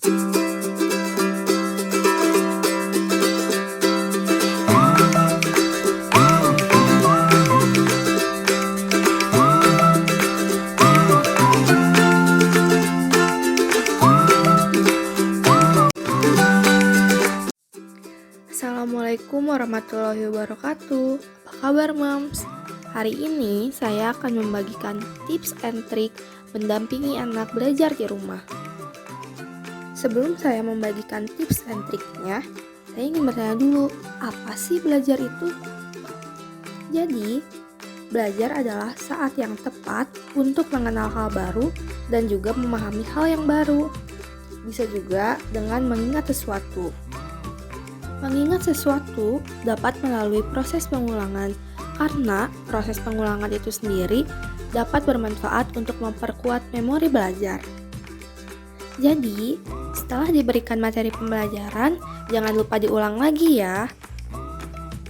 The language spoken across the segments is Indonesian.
Assalamualaikum warahmatullahi wabarakatuh. Apa kabar Moms? Hari ini saya akan membagikan tips and trik mendampingi anak belajar di rumah. Sebelum saya membagikan tips and triknya, saya ingin bertanya dulu, apa sih belajar itu? Jadi, belajar adalah saat yang tepat untuk mengenal hal baru dan juga memahami hal yang baru. Bisa juga dengan mengingat sesuatu. Mengingat sesuatu dapat melalui proses pengulangan, karena proses pengulangan itu sendiri dapat bermanfaat untuk memperkuat memori belajar. Jadi, setelah diberikan materi pembelajaran, jangan lupa diulang lagi ya.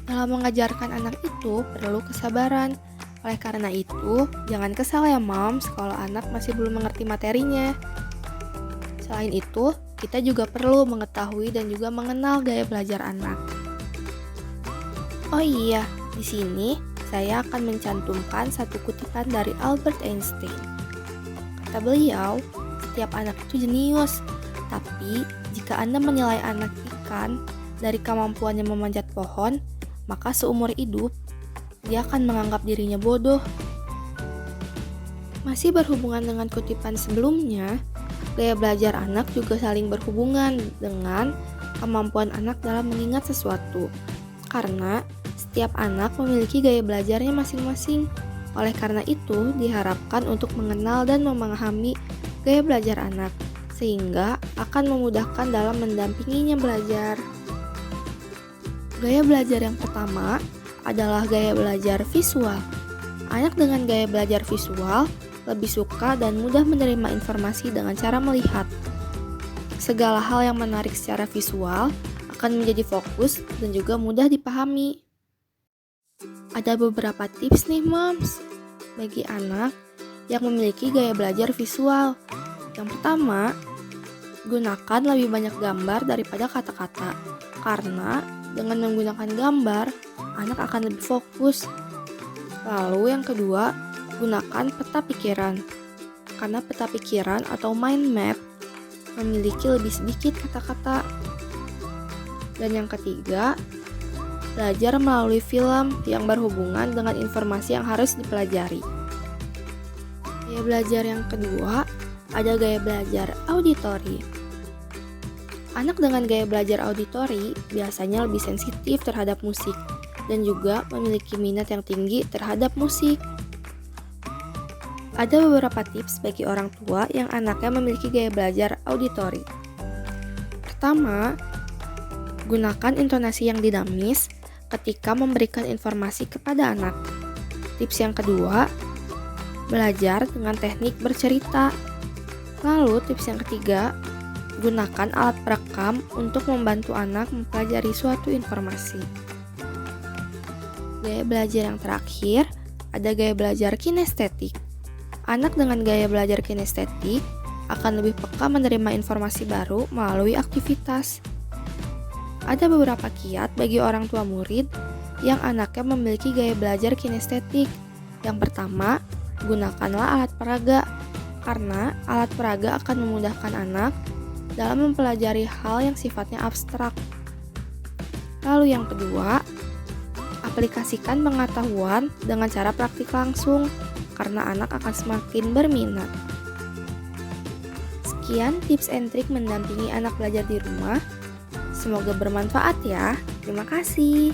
Dalam mengajarkan anak itu perlu kesabaran. Oleh karena itu, jangan kesal ya Moms kalau anak masih belum mengerti materinya. Selain itu, kita juga perlu mengetahui dan juga mengenal gaya belajar anak. Oh iya, di sini saya akan mencantumkan satu kutipan dari Albert Einstein. Kata beliau, setiap anak itu jenius, tapi jika Anda menilai anak ikan dari kemampuannya memanjat pohon, maka seumur hidup dia akan menganggap dirinya bodoh. Masih berhubungan dengan kutipan sebelumnya, gaya belajar anak juga saling berhubungan dengan kemampuan anak dalam mengingat sesuatu. Karena setiap anak memiliki gaya belajarnya masing-masing. Oleh karena itu, diharapkan untuk mengenal dan memahami gaya belajar anak, sehingga akan memudahkan dalam mendampinginya belajar. Gaya belajar yang pertama adalah gaya belajar visual. Anak dengan gaya belajar visual lebih suka dan mudah menerima informasi dengan cara melihat. Segala hal yang menarik secara visual akan menjadi fokus dan juga mudah dipahami. Ada beberapa tips nih Moms bagi anak yang memiliki gaya belajar visual. Yang pertama, gunakan lebih banyak gambar daripada kata-kata. Karena dengan menggunakan gambar, anak akan lebih fokus. Lalu yang kedua, gunakan peta pikiran, karena peta pikiran atau mind map memiliki lebih sedikit kata-kata. Dan yang ketiga, belajar melalui film yang berhubungan dengan informasi yang harus dipelajari. Gaya belajar yang kedua, ada gaya belajar auditori. Anak dengan gaya belajar auditori biasanya lebih sensitif terhadap musik dan juga memiliki minat yang tinggi terhadap musik. Ada beberapa tips bagi orang tua yang anaknya memiliki gaya belajar auditori. Pertama, gunakan intonasi yang dinamis ketika memberikan informasi kepada anak. Tips yang kedua, belajar dengan teknik bercerita. Lalu tips yang ketiga, gunakan alat perekam untuk membantu anak mempelajari suatu informasi. Gaya belajar yang terakhir, ada gaya belajar kinestetik. Anak dengan gaya belajar kinestetik akan lebih peka menerima informasi baru melalui aktivitas. Ada beberapa kiat bagi orang tua murid yang anaknya memiliki gaya belajar kinestetik. Yang pertama, gunakanlah alat peraga, karena alat peraga akan memudahkan anak dalam mempelajari hal yang sifatnya abstrak. Lalu yang kedua, aplikasikan pengetahuan dengan cara praktik langsung, karena anak akan semakin berminat. Sekian tips and trik mendampingi anak belajar di rumah. Semoga bermanfaat ya. Terima kasih.